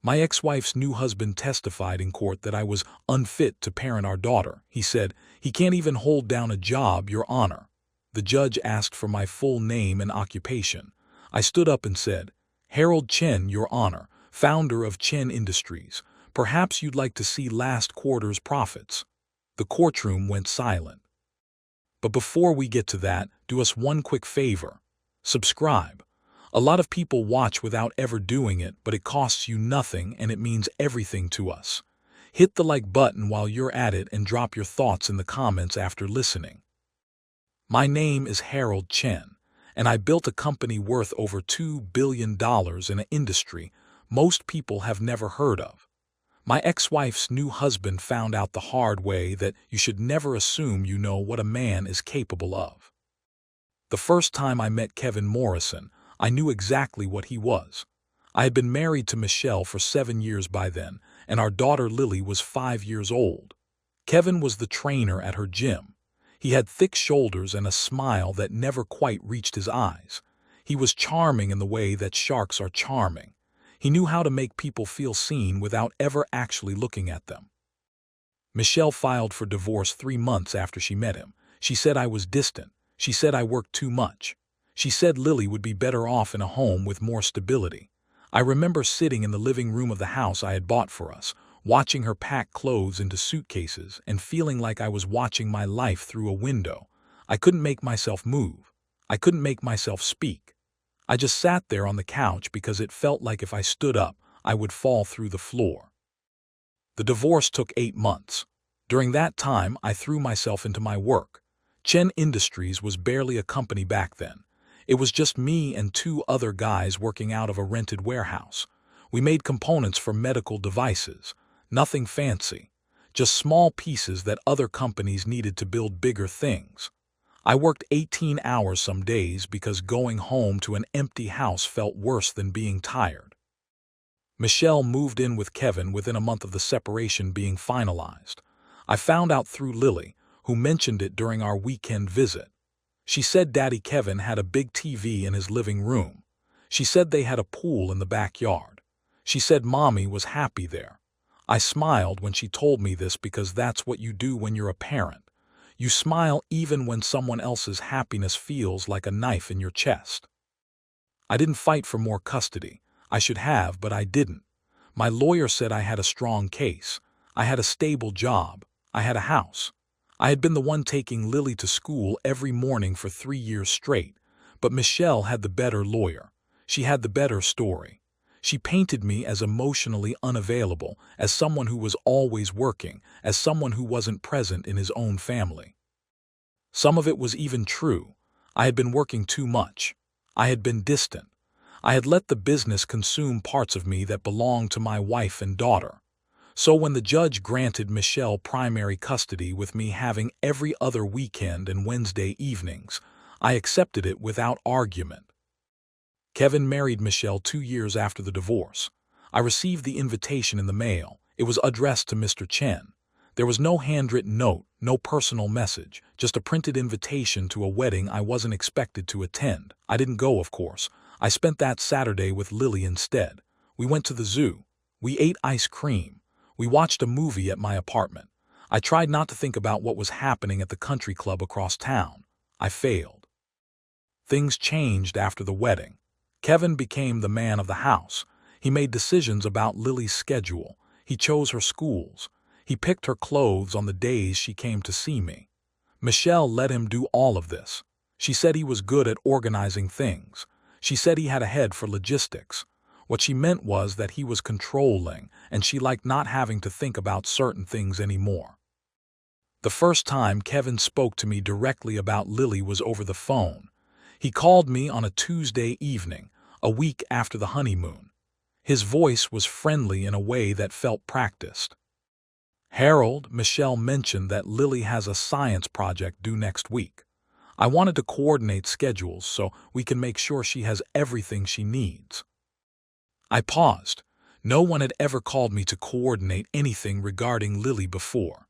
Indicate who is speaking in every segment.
Speaker 1: My ex-wife's new husband testified in court that I was unfit to parent our daughter. He said, "He can't even hold down a job, Your Honor." The judge asked for my full name and occupation. I stood up and said, "Harold Chen, Your Honor, founder of Chen Industries. Perhaps you'd like to see last quarter's profits." The courtroom went silent. But before we get to that, do us one quick favor. Subscribe. A lot of people watch without ever doing it, but it costs you nothing and it means everything to us. Hit the like button while you're at it and drop your thoughts in the comments after listening. My name is Harold Chen, and I built a company worth over $2 billion in an industry most people have never heard of. My ex-wife's new husband found out the hard way that you should never assume you know what a man is capable of. The first time I met Kevin Morrison, I knew exactly what he was. I had been married to Michelle for 7 years by then, and our daughter Lily was 5 years old. Kevin was the trainer at her gym. He had thick shoulders and a smile that never quite reached his eyes. He was charming in the way that sharks are charming. He knew how to make people feel seen without ever actually looking at them. Michelle filed for divorce 3 months after she met him. She said I was distant. She said I worked too much. She said Lily would be better off in a home with more stability. I remember sitting in the living room of the house I had bought for us, watching her pack clothes into suitcases and feeling like I was watching my life through a window. I couldn't make myself move. I couldn't make myself speak. I just sat there on the couch because it felt like if I stood up, I would fall through the floor. The divorce took 8 months. During that time, I threw myself into my work. Chen Industries was barely a company back then. It was just me and 2 other guys working out of a rented warehouse. We made components for medical devices. Nothing fancy. Just small pieces that other companies needed to build bigger things. I worked 18 hours some days because going home to an empty house felt worse than being tired. Michelle moved in with Kevin within a month of the separation being finalized. I found out through Lily, who mentioned it during our weekend visit. She said Daddy Kevin had a big TV in his living room. She said they had a pool in the backyard. She said Mommy was happy there. I smiled when she told me this because that's what you do when you're a parent. You smile even when someone else's happiness feels like a knife in your chest. I didn't fight for more custody. I should have, but I didn't. My lawyer said I had a strong case. I had a stable job. I had a house. I had been the one taking Lily to school every morning for 3 years straight, but Michelle had the better lawyer. She had the better story. She painted me as emotionally unavailable, as someone who was always working, as someone who wasn't present in his own family. Some of it was even true. I had been working too much. I had been distant. I had let the business consume parts of me that belonged to my wife and daughter. So when the judge granted Michelle primary custody with me having every other weekend and Wednesday evenings, I accepted it without argument. Kevin married Michelle 2 years after the divorce. I received the invitation in the mail. It was addressed to Mr. Chen. There was no handwritten note, no personal message, just a printed invitation to a wedding I wasn't expected to attend. I didn't go, of course. I spent that Saturday with Lily instead. We went to the zoo. We ate ice cream. We watched a movie at my apartment. I tried not to think about what was happening at the country club across town. I failed. Things changed after the wedding. Kevin became the man of the house. He made decisions about Lily's schedule. He chose her schools. He picked her clothes on the days she came to see me. Michelle let him do all of this. She said he was good at organizing things. She said he had a head for logistics. What she meant was that he was controlling, and she liked not having to think about certain things anymore. The first time Kevin spoke to me directly about Lily was over the phone. He called me on a Tuesday evening, a week after the honeymoon. His voice was friendly in a way that felt practiced. "Harold, Michelle mentioned that Lily has a science project due next week. I wanted to coordinate schedules so we can make sure she has everything she needs." I paused. No one had ever called me to coordinate anything regarding Lily before.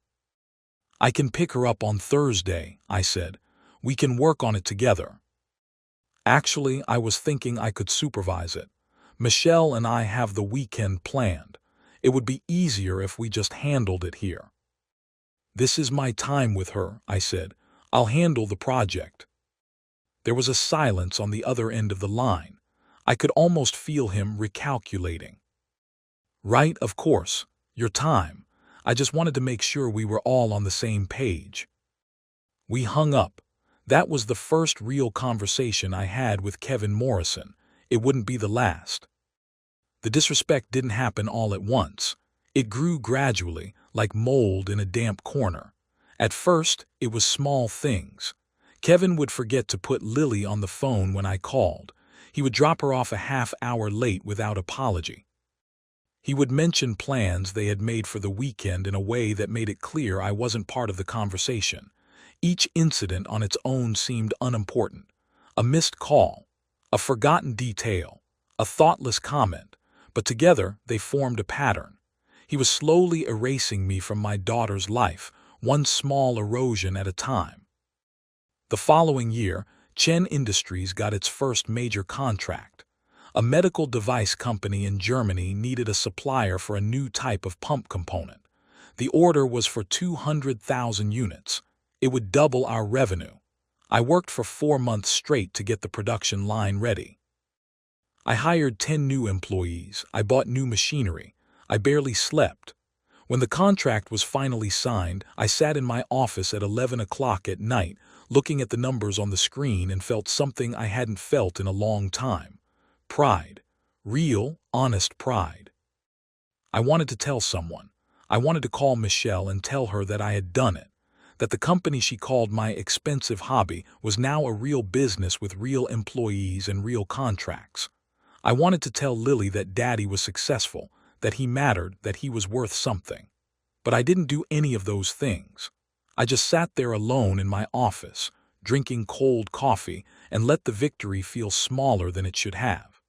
Speaker 1: "I can pick her up on Thursday," I said. "We can work on it together." Actually, I was thinking I could supervise it. Michelle and I have the weekend planned. It would be easier if we just handled it here. This is my time with her, I said. I'll handle the project. There was a silence on the other end of the line. I could almost feel him recalculating. Right, of course. Your time. I just wanted to make sure we were all on the same page. We hung up. That was the first real conversation I had with Kevin Morrison. It wouldn't be the last. The disrespect didn't happen all at once. It grew gradually, like mold in a damp corner. At first, it was small things. Kevin would forget to put Lily on the phone when I called. He would drop her off a half-hour late without apology. He would mention plans they had made for the weekend in a way that made it clear I wasn't part of the conversation. Each incident on its own seemed unimportant. A missed call, a forgotten detail, a thoughtless comment, but together they formed a pattern. He was slowly erasing me from my daughter's life, one small erosion at a time. The following year, Chen Industries got its first major contract. A medical device company in Germany needed a supplier for a new type of pump component. The order was for 200,000 units. It would double our revenue. I worked for 4 months straight to get the production line ready. I hired 10 new employees. I bought new machinery. I barely slept. When the contract was finally signed, I sat in my office at 11 o'clock at night, looking at the numbers on the screen, and felt something I hadn't felt in a long time. Pride. Real, honest pride. I wanted to tell someone. I wanted to call Michelle and tell her that I had done it, that the company she called my expensive hobby was now a real business with real employees and real contracts. I wanted to tell Lily that Daddy was successful, that he mattered, that he was worth something. But I didn't do any of those things. I just sat there alone in my office, drinking cold coffee, and let the victory feel smaller than it should have.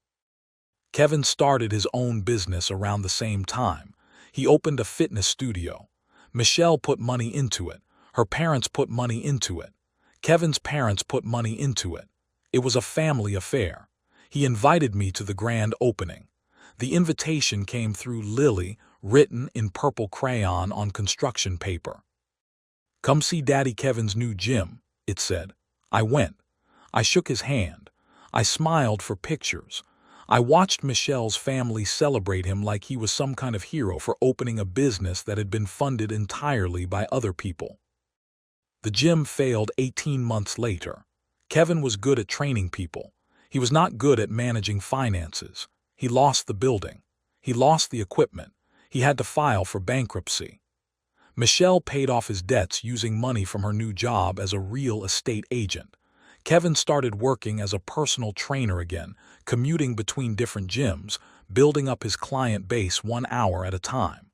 Speaker 1: Kevin started his own business around the same time. He opened a fitness studio. Michelle put money into it. Her parents put money into it. Kevin's parents put money into it. It was a family affair. He invited me to the grand opening. The invitation came through Lily, written in purple crayon on construction paper. "Come see Daddy Kevin's new gym," it said. I went. I shook his hand. I smiled for pictures. I watched Michelle's family celebrate him like he was some kind of hero for opening a business that had been funded entirely by other people. The gym failed 18 months later. Kevin was good at training people. He was not good at managing finances. He lost the building. He lost the equipment. He had to file for bankruptcy. Michelle paid off his debts using money from her new job as a real estate agent. Kevin started working as a personal trainer again, commuting between different gyms, building up his client base 1 hour at a time.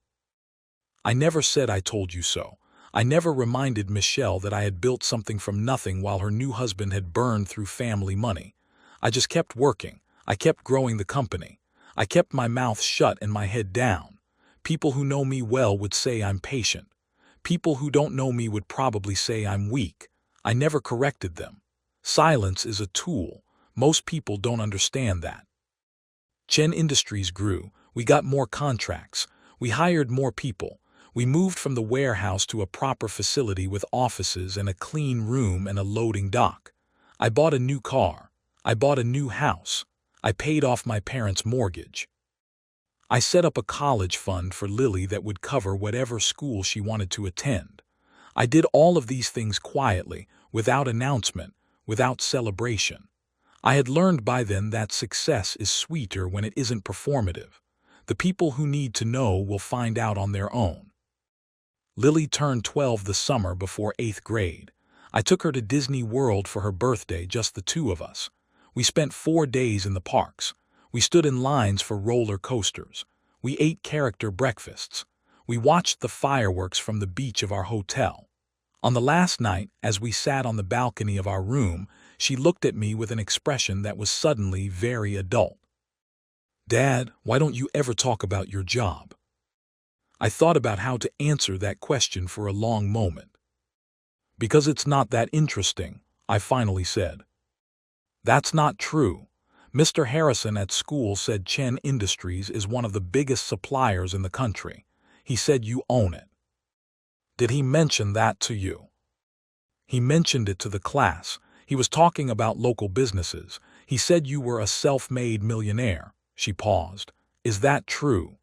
Speaker 1: I never said I told you so. I never reminded Michelle that I had built something from nothing while her new husband had burned through family money. I just kept working. I kept growing the company. I kept my mouth shut and my head down. People who know me well would say I'm patient. People who don't know me would probably say I'm weak. I never corrected them. Silence is a tool. Most people don't understand that. Chen Industries grew. We got more contracts. We hired more people. We moved from the warehouse to a proper facility with offices and a clean room and a loading dock. I bought a new car. I bought a new house. I paid off my parents' mortgage. I set up a college fund for Lily that would cover whatever school she wanted to attend. I did all of these things quietly, without announcement, without celebration. I had learned by then that success is sweeter when it isn't performative. The people who need to know will find out on their own. Lily turned 12 the summer before 8th grade. I took her to Disney World for her birthday, just the two of us. We spent 4 days in the parks. We stood in lines for roller coasters. We ate character breakfasts. We watched the fireworks from the beach of our hotel. On the last night, as we sat on the balcony of our room, she looked at me with an expression that was suddenly very adult. "Dad, why don't you ever talk about your job?" I thought about how to answer that question for a long moment. "Because it's not that interesting," I finally said. "That's not true. Mr. Harrison at school said Chen Industries is one of the biggest suppliers in the country. He said you own it. Did he mention that to you? He mentioned it to the class. He was talking about local businesses. He said you were a self-made millionaire. She paused. Is that true?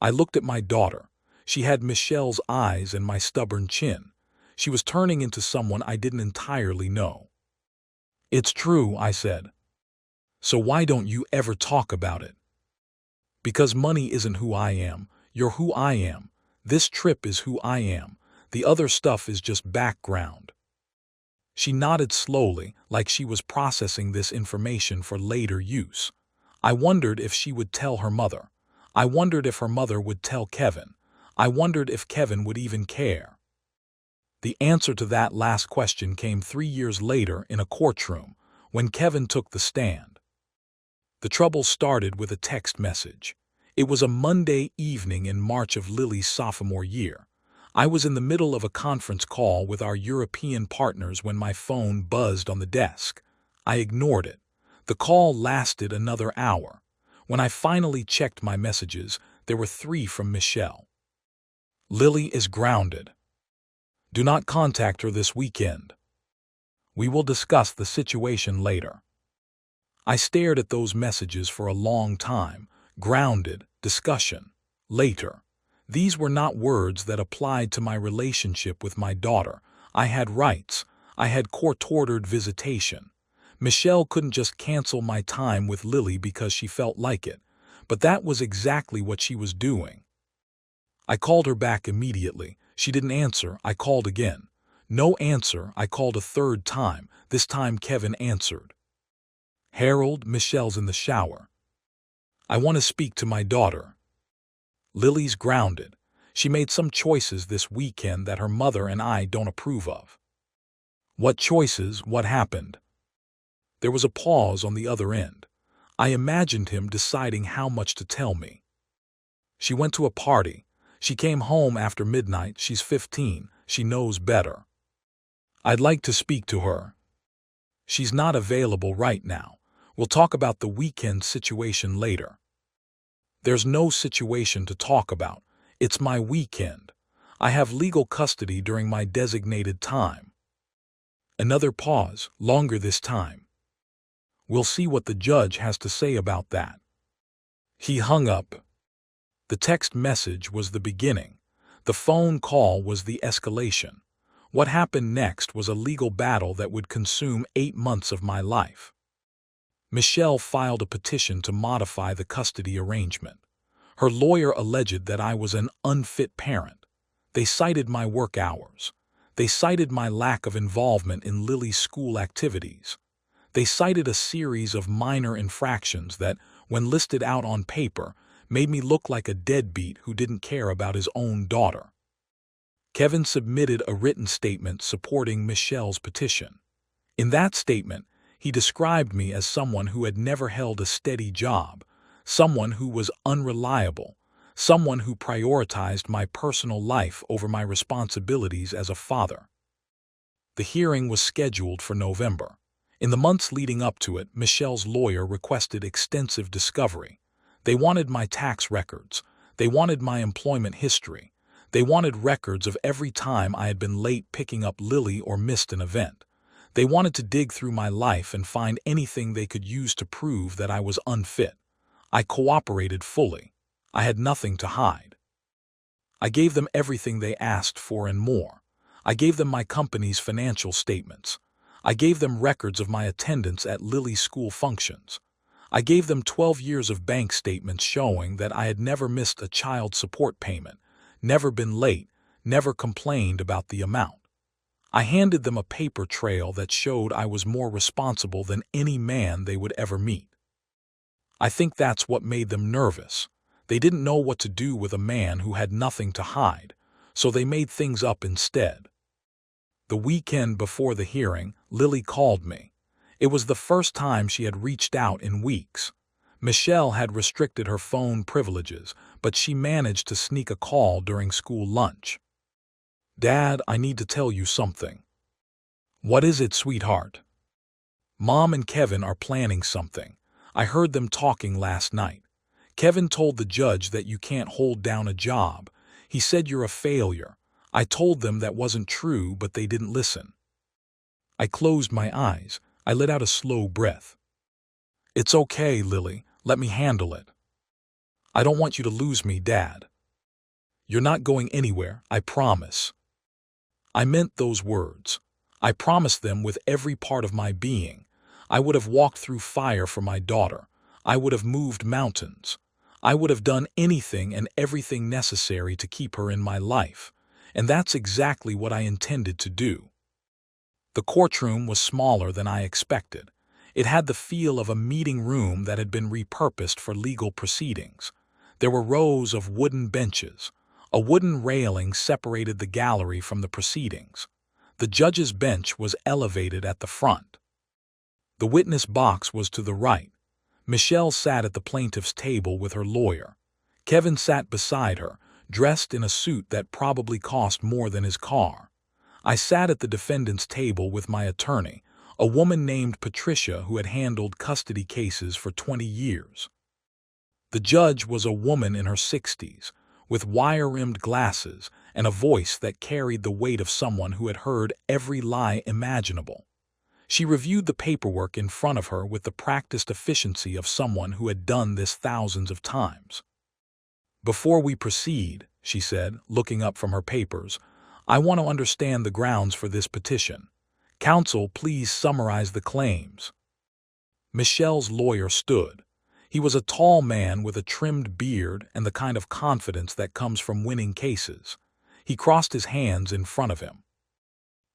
Speaker 1: I looked at my daughter. She had Michelle's eyes and my stubborn chin. She was turning into someone I didn't entirely know. It's true, I said. So why don't you ever talk about it? Because money isn't who I am. You're who I am. This trip is who I am. The other stuff is just background. She nodded slowly, like she was processing this information for later use. I wondered if she would tell her mother. I wondered if her mother would tell Kevin. I wondered if Kevin would even care. The answer to that last question came 3 years later in a courtroom, when Kevin took the stand. The trouble started with a text message. It was a Monday evening in March of Lily's sophomore year. I was in the middle of a conference call with our European partners when my phone buzzed on the desk. I ignored it. The call lasted another hour. When I finally checked my messages, there were 3 from Michelle. Lily is grounded. Do not contact her this weekend. We will discuss the situation later. I stared at those messages for a long time. Grounded, discussion, later. These were not words that applied to my relationship with my daughter. I had rights. I had court-ordered visitation. Michelle couldn't just cancel my time with Lily because she felt like it, but that was exactly what she was doing. I called her back immediately. She didn't answer. I called again. No answer. I called a third time. This time Kevin answered. Harold, Michelle's in the shower. I want to speak to my daughter. Lily's grounded. She made some choices this weekend that her mother and I don't approve of. What choices? What happened? There was a pause on the other end. I imagined him deciding how much to tell me. She went to a party. She came home after midnight. She's 15. She knows better. I'd like to speak to her. She's not available right now. We'll talk about the weekend situation later. There's no situation to talk about. It's my weekend. I have legal custody during my designated time. Another pause, longer this time. We'll see what the judge has to say about that. He hung up. The text message was the beginning. The phone call was the escalation. What happened next was a legal battle that would consume 8 months of my life. Michelle filed a petition to modify the custody arrangement. Her lawyer alleged that I was an unfit parent. They cited my work hours. They cited my lack of involvement in Lily's school activities. They cited a series of minor infractions that, when listed out on paper, made me look like a deadbeat who didn't care about his own daughter. Kevin submitted a written statement supporting Michelle's petition. In that statement, he described me as someone who had never held a steady job, someone who was unreliable, someone who prioritized my personal life over my responsibilities as a father. The hearing was scheduled for November. In the months leading up to it, Michelle's lawyer requested extensive discovery. They wanted my tax records. They wanted my employment history. They wanted records of every time I had been late picking up Lily or missed an event. They wanted to dig through my life and find anything they could use to prove that I was unfit. I cooperated fully. I had nothing to hide. I gave them everything they asked for and more. I gave them my company's financial statements. I gave them records of my attendance at Lily's school functions. I gave them 12 years of bank statements showing that I had never missed a child support payment, never been late, never complained about the amount. I handed them a paper trail that showed I was more responsible than any man they would ever meet. I think that's what made them nervous. They didn't know what to do with a man who had nothing to hide, so they made things up instead. The weekend before the hearing, Lily called me. It was the first time she had reached out in weeks. Michelle had restricted her phone privileges, but she managed to sneak a call during school lunch. Dad, I need to tell you something. What is it, sweetheart? Mom and Kevin are planning something. I heard them talking last night. Kevin told the judge that you can't hold down a job. He said you're a failure. I told them that wasn't true, but they didn't listen. I closed my eyes. I let out a slow breath. It's okay, Lily. Let me handle it. I don't want you to lose me, Dad. You're not going anywhere, I promise. I meant those words. I promised them with every part of my being. I would have walked through fire for my daughter. I would have moved mountains. I would have done anything and everything necessary to keep her in my life. And that's exactly what I intended to do. The courtroom was smaller than I expected. It had the feel of a meeting room that had been repurposed for legal proceedings. There were rows of wooden benches. A wooden railing separated the gallery from the proceedings. The judge's bench was elevated at the front. The witness box was to the right. Michelle sat at the plaintiff's table with her lawyer. Kevin sat beside her, dressed in a suit that probably cost more than his car. I sat at the defendant's table with my attorney, a woman named Patricia who had handled custody cases for 20 years. The judge was a woman in her 60s, with wire-rimmed glasses and a voice that carried the weight of someone who had heard every lie imaginable. She reviewed the paperwork in front of her with the practiced efficiency of someone who had done this thousands of times. "Before we proceed," she said, looking up from her papers, "I want to understand the grounds for this petition. Counsel, please summarize the claims." Michelle's lawyer stood. He was a tall man with a trimmed beard and the kind of confidence that comes from winning cases. He crossed his hands in front of him.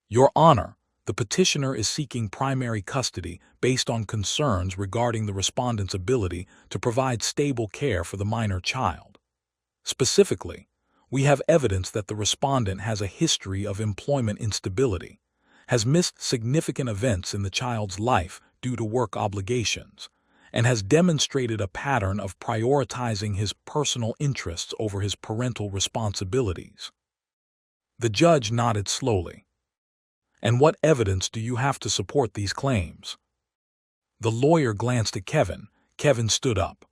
Speaker 1: "Your Honor, the petitioner is seeking primary custody based on concerns regarding the respondent's ability to provide stable care for the minor child. Specifically, we have evidence that the respondent has a history of employment instability, has missed significant events in the child's life due to work obligations, and has demonstrated a pattern of prioritizing his personal interests over his parental responsibilities." The judge nodded slowly. "And what evidence do you have to support these claims?" The lawyer glanced at Kevin. Kevin stood up.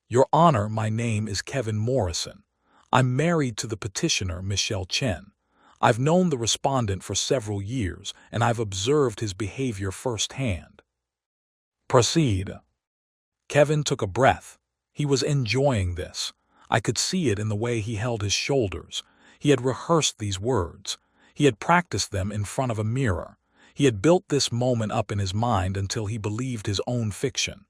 Speaker 1: "Your Honor, my name is Kevin Morrison. I'm married to the petitioner, Michelle Chen. I've known the respondent for several years, and I've observed his behavior firsthand." "Proceed." Kevin took a breath. He was enjoying this. I could see it in the way he held his shoulders. He had rehearsed these words. He had practiced them in front of a mirror. He had built this moment up in his mind until he believed his own fiction.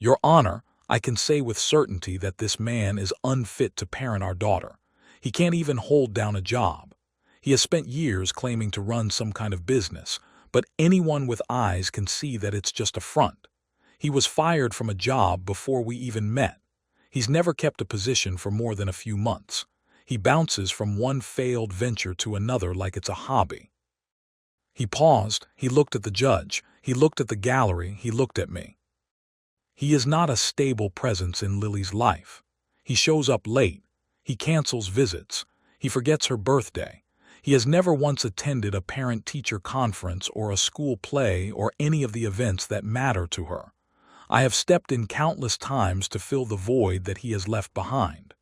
Speaker 1: "Your Honor, I can say with certainty that this man is unfit to parent our daughter. He can't even hold down a job. He has spent years claiming to run some kind of business, but anyone with eyes can see that it's just a front. He was fired from a job before we even met. He's never kept a position for more than a few months. He bounces from one failed venture to another like it's a hobby." He paused. He looked at the judge. He looked at the gallery. He looked at me. "He is not a stable presence in Lily's life. He shows up late. He cancels visits. He forgets her birthday. He has never once attended a parent-teacher conference or a school play or any of the events that matter to her. I have stepped in countless times to fill the void that he has left behind."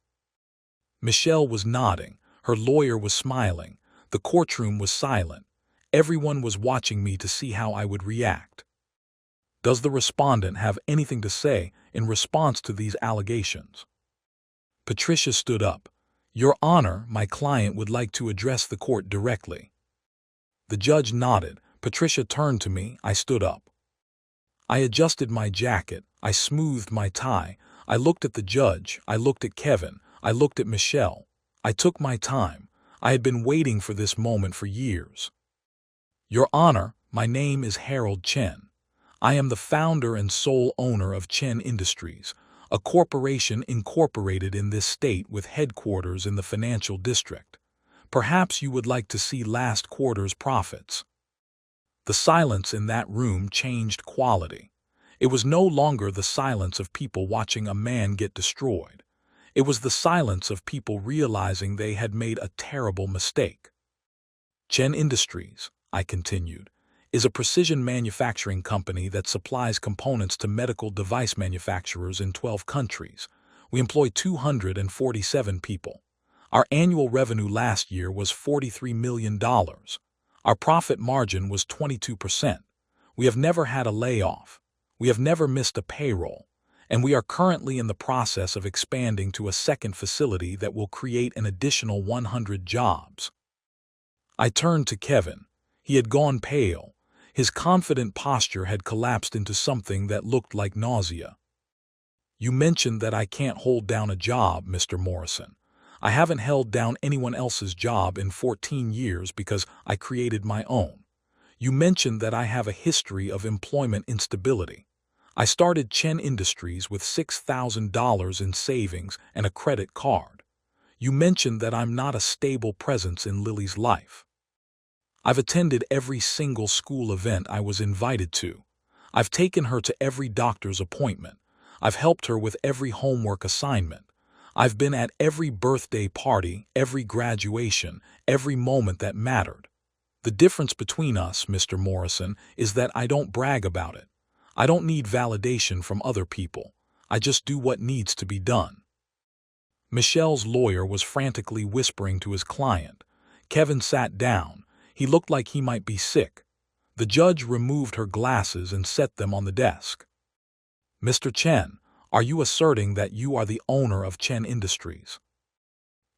Speaker 1: Michelle was nodding. Her lawyer was smiling. The courtroom was silent. Everyone was watching me to see how I would react. "Does the respondent have anything to say in response to these allegations?" Patricia stood up. "Your Honor, my client would like to address the court directly." The judge nodded. Patricia turned to me. I stood up. I adjusted my jacket. I smoothed my tie. I looked at the judge. I looked at Kevin. I looked at Michelle. I took my time. I had been waiting for this moment for years. "Your Honor, my name is Harold Chen. I am the founder and sole owner of Chen Industries, a corporation incorporated in this state with headquarters in the financial district. Perhaps you would like to see last quarter's profits." The silence in that room changed quality. It was no longer the silence of people watching a man get destroyed. It was the silence of people realizing they had made a terrible mistake. "Chen Industries," I continued, is a precision manufacturing company that supplies components to medical device manufacturers in 12 countries. We employ 247 people. Our annual revenue last year was $43 million. Our profit margin was 22%. We have never had a layoff. We have never missed a payroll. And we are currently in the process of expanding to a second facility that will create an additional 100 jobs. I turned to Kevin. He had gone pale. His confident posture had collapsed into something that looked like nausea. You mentioned that I can't hold down a job, Mr. Morrison. I haven't held down anyone else's job in 14 years because I created my own. You mentioned that I have a history of employment instability. I started Chen Industries with $6,000 in savings and a credit card. You mentioned that I'm not a stable presence in Lily's life. I've attended every single school event I was invited to. I've taken her to every doctor's appointment. I've helped her with every homework assignment. I've been at every birthday party, every graduation, every moment that mattered. The difference between us, Mr. Morrison, is that I don't brag about it. I don't need validation from other people. I just do what needs to be done. Michelle's lawyer was frantically whispering to his client. Kevin sat down. He looked like he might be sick. The judge removed her glasses and set them on the desk. Mr. Chen, are you asserting that you are the owner of Chen Industries?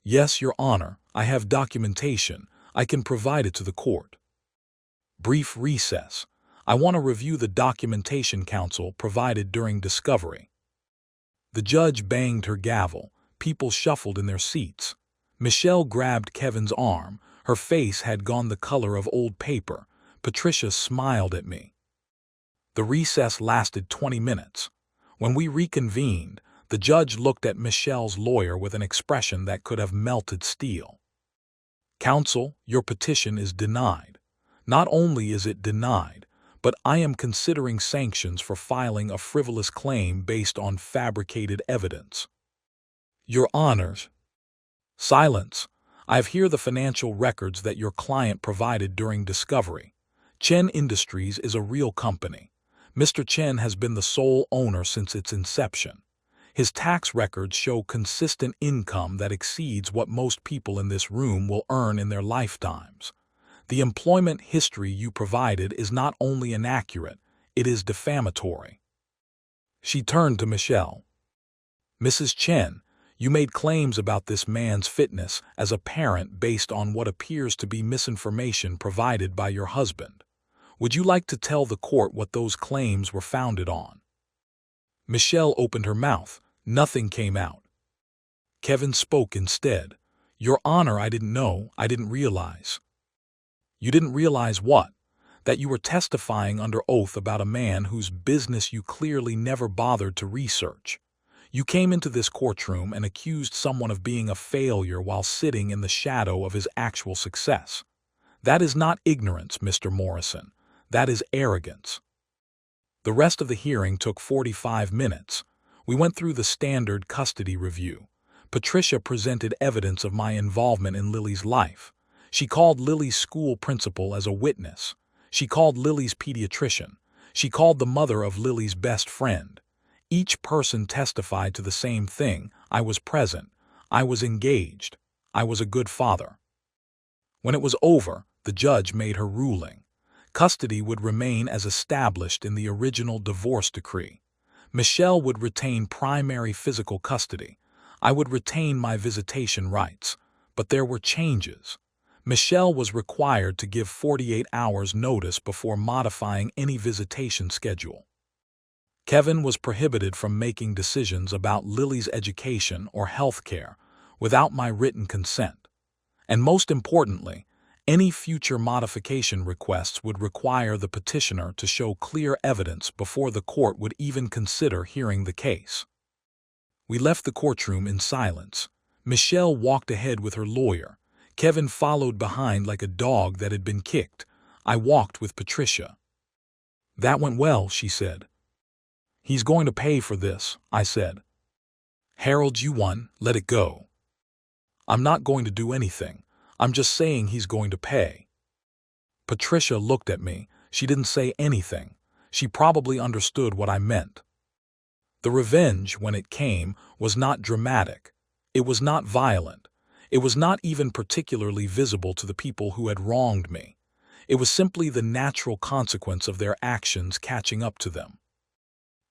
Speaker 1: Yes, Your Honor. I have documentation. I can provide it to the court. Brief recess. I want to review the documentation counsel provided during discovery. The judge banged her gavel. People shuffled in their seats. Michelle grabbed Kevin's arm. Her face had gone the color of old paper. Patricia smiled at me. The recess lasted 20 minutes. When we reconvened, the judge looked at Michelle's lawyer with an expression that could have melted steel. Counsel, your petition is denied. Not only is it denied, but I am considering sanctions for filing a frivolous claim based on fabricated evidence. Your Honors. Silence. I have here the financial records that your client provided during discovery. Chen Industries is a real company. Mr. Chen has been the sole owner since its inception. His tax records show consistent income that exceeds what most people in this room will earn in their lifetimes. The employment history you provided is not only inaccurate, it is defamatory. She turned to Michelle. Mrs. Chen, you made claims about this man's fitness as a parent based on what appears to be misinformation provided by your husband. Would you like to tell the court what those claims were founded on? Michelle opened her mouth. Nothing came out. Kevin spoke instead. Your Honor, I didn't know, I didn't realize. You didn't realize what? That you were testifying under oath about a man whose business you clearly never bothered to research. You came into this courtroom and accused someone of being a failure while sitting in the shadow of his actual success. That is not ignorance, Mr. Morrison. That is arrogance. The rest of the hearing took 45 minutes. We went through the standard custody review. Patricia presented evidence of my involvement in Lily's life. She called Lily's school principal as a witness. She called Lily's pediatrician. She called the mother of Lily's best friend. Each person testified to the same thing. I was present. I was engaged. I was a good father. When it was over, the judge made her ruling. Custody would remain as established in the original divorce decree. Michelle would retain primary physical custody. I would retain my visitation rights. But there were changes. Michelle was required to give 48 hours notice before modifying any visitation schedule. Kevin was prohibited from making decisions about Lily's education or health care without my written consent. And most importantly, any future modification requests would require the petitioner to show clear evidence before the court would even consider hearing the case. We left the courtroom in silence. Michelle walked ahead with her lawyer. Kevin followed behind like a dog that had been kicked. I walked with Patricia. That went well, she said. He's going to pay for this, I said. Harold, you won, let it go. I'm not going to do anything. I'm just saying he's going to pay. Patricia looked at me. She didn't say anything. She probably understood what I meant. The revenge, when it came, was not dramatic. It was not violent. It was not even particularly visible to the people who had wronged me. It was simply the natural consequence of their actions catching up to them.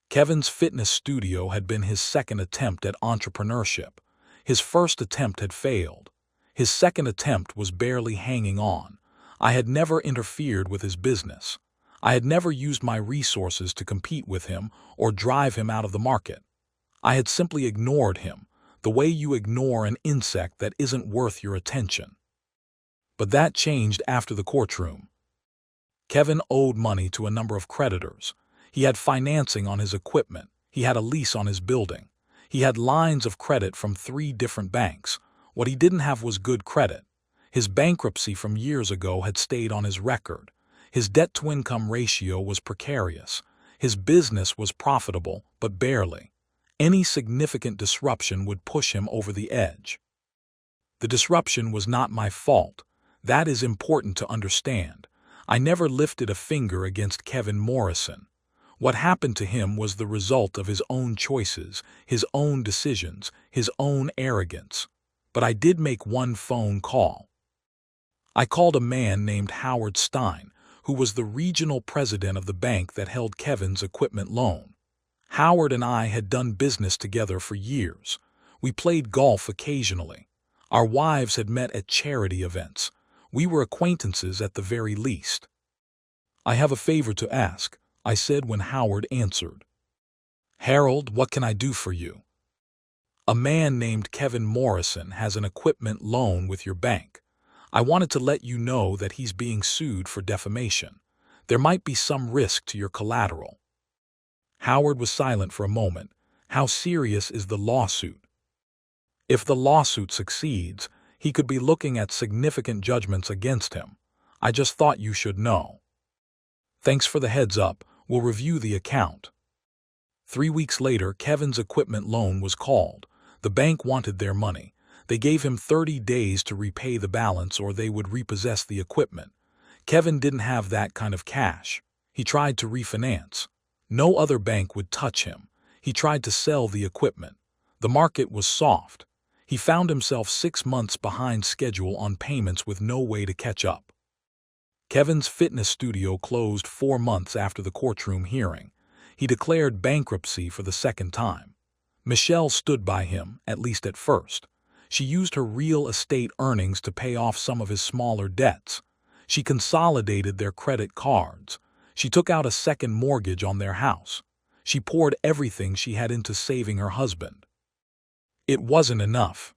Speaker 1: Kevin's fitness studio had been his second attempt at entrepreneurship. His first attempt had failed. His second attempt was barely hanging on. I had never interfered with his business. I had never used my resources to compete with him or drive him out of the market. I had simply ignored him, the way you ignore an insect that isn't worth your attention. But that changed after the courtroom. Kevin owed money to a number of creditors. He had financing on his equipment. He had a lease on his building. He had lines of credit from 3 different banks. What he didn't have was good credit. His bankruptcy from years ago had stayed on his record. His debt-to-income ratio was precarious. His business was profitable, but barely. Any significant disruption would push him over the edge. The disruption was not my fault. That is important to understand. I never lifted a finger against Kevin Morrison. What happened to him was the result of his own choices, his own decisions, his own arrogance. But I did make one phone call. I called a man named Howard Stein, who was the regional president of the bank that held Kevin's equipment loan. Howard and I had done business together for years. We played golf occasionally. Our wives had met at charity events. We were acquaintances at the very least. "I have a favor to ask," I said when Howard answered. "Harold, what can I do for you?" "A man named Kevin Morrison has an equipment loan with your bank. I wanted to let you know that he's being sued for defamation. There might be some risk to your collateral." Howard was silent for a moment. "How serious is the lawsuit?" "If the lawsuit succeeds, he could be looking at significant judgments against him. I just thought you should know." "Thanks for the heads up. We'll review the account." 3 weeks later, Kevin's equipment loan was called. The bank wanted their money. They gave him 30 days to repay the balance or they would repossess the equipment. Kevin didn't have that kind of cash. He tried to refinance. No other bank would touch him. He tried to sell the equipment. The market was soft. He found himself 6 months behind schedule on payments with no way to catch up. Kevin's fitness studio closed 4 months after the courtroom hearing. He declared bankruptcy for the second time. Michelle stood by him, at least at first. She used her real estate earnings to pay off some of his smaller debts. She consolidated their credit cards. She took out a second mortgage on their house. She poured everything she had into saving her husband. It wasn't enough.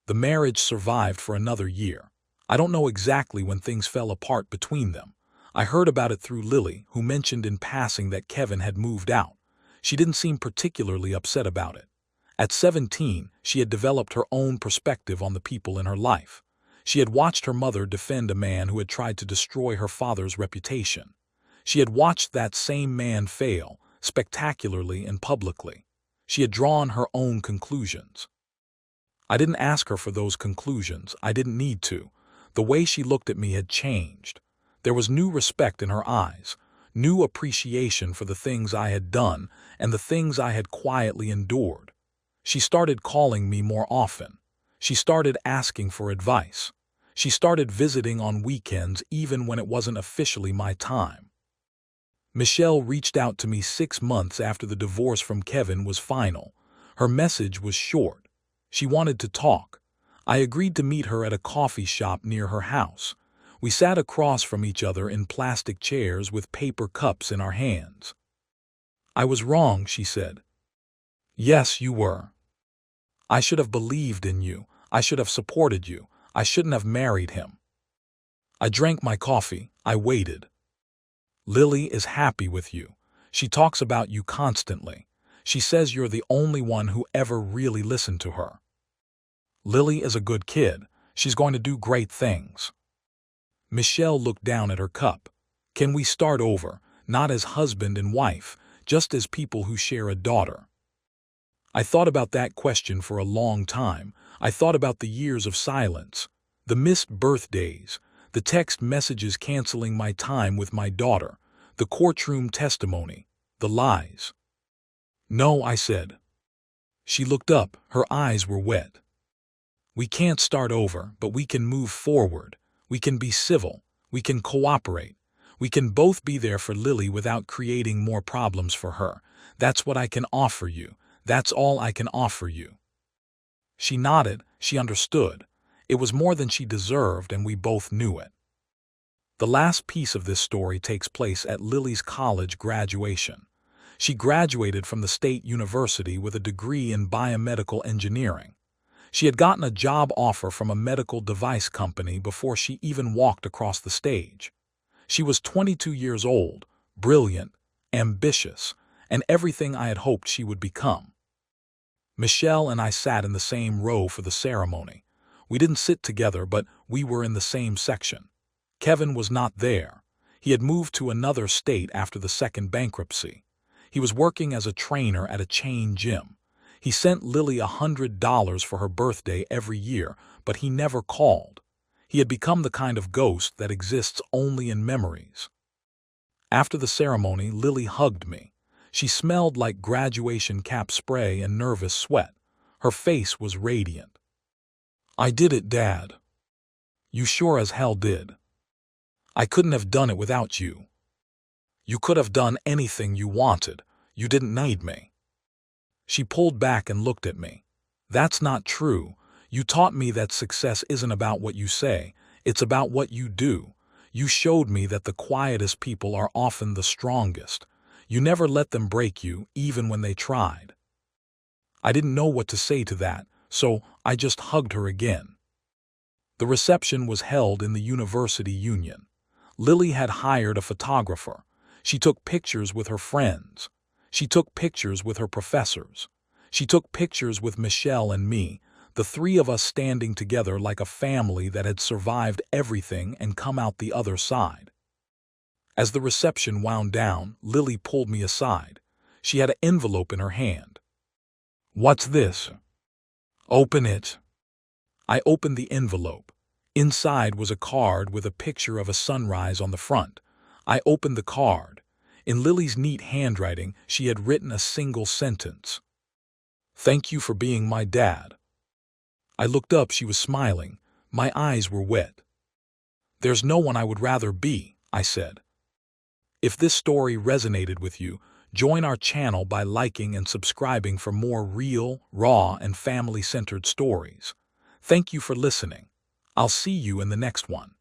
Speaker 1: The marriage survived for another year. I don't know exactly when things fell apart between them. I heard about it through Lily, who mentioned in passing that Kevin had moved out. She didn't seem particularly upset about it. At 17, she had developed her own perspective on the people in her life. She had watched her mother defend a man who had tried to destroy her father's reputation. She had watched that same man fail, spectacularly and publicly. She had drawn her own conclusions. I didn't ask her for those conclusions. I didn't need to. The way she looked at me had changed. There was new respect in her eyes, new appreciation for the things I had done and the things I had quietly endured. She started calling me more often. She started asking for advice. She started visiting on weekends even when it wasn't officially my time. Michelle reached out to me 6 months after the divorce from Kevin was final. Her message was short. She wanted to talk. I agreed to meet her at a coffee shop near her house. We sat across from each other in plastic chairs with paper cups in our hands. "I was wrong," she said. "Yes, you were. I should have believed in you. I should have supported you. I shouldn't have married him." I drank my coffee. I waited. "Lily is happy with you. She talks about you constantly. She says you're the only one who ever really listened to her. Lily is a good kid. She's going to do great things." Michelle looked down at her cup. "Can we start over, not as husband and wife, just as people who share a daughter?" I thought about that question for a long time. I thought about the years of silence, the missed birthdays, The text messages canceling my time with my daughter, the courtroom testimony, the lies. No, I said. She looked up, her eyes were wet. We can't start over, but we can move forward. We can be civil. We can cooperate. We can both be there for Lily without creating more problems for her. That's what I can offer you. That's all I can offer you. She nodded. She understood. It was more than she deserved, and we both knew it. The last piece of this story takes place at Lily's college graduation. She graduated from the state university with a degree in biomedical engineering. She had gotten a job offer from a medical device company before she even walked across the stage. She was 22 years old, brilliant, ambitious, and everything I had hoped she would become. Michelle and I sat in the same row for the ceremony. We didn't sit together, but we were in the same section. Kevin was not there. He had moved to another state after the second bankruptcy. He was working as a trainer at a chain gym. He sent Lily $100 for her birthday every year, but he never called. He had become the kind of ghost that exists only in memories. After the ceremony, Lily hugged me. She smelled like graduation cap spray and nervous sweat. Her face was radiant. I did it, Dad. You sure as hell did. I couldn't have done it without you. You could have done anything you wanted. You didn't need me. She pulled back and looked at me. That's not true. You taught me that success isn't about what you say. It's about what you do. You showed me that the quietest people are often the strongest. You never let them break you, even when they tried. I didn't know what to say to that, so I just hugged her again. The reception was held in the University Union. Lily had hired a photographer. She took pictures with her friends. She took pictures with her professors. She took pictures with Michelle and me, the three of us standing together like a family that had survived everything and come out the other side. As the reception wound down, Lily pulled me aside. She had an envelope in her hand. What's this? Open it. I opened the envelope. Inside was a card with a picture of a sunrise on the front. I opened the card. In Lily's neat handwriting, she had written a single sentence. Thank you for being my dad. I looked up, she was smiling. My eyes were wet. There's no one I would rather be, I said. If this story resonated with you, join our channel by liking and subscribing for more real, raw, and family-centered stories. Thank you for listening. I'll see you in the next one.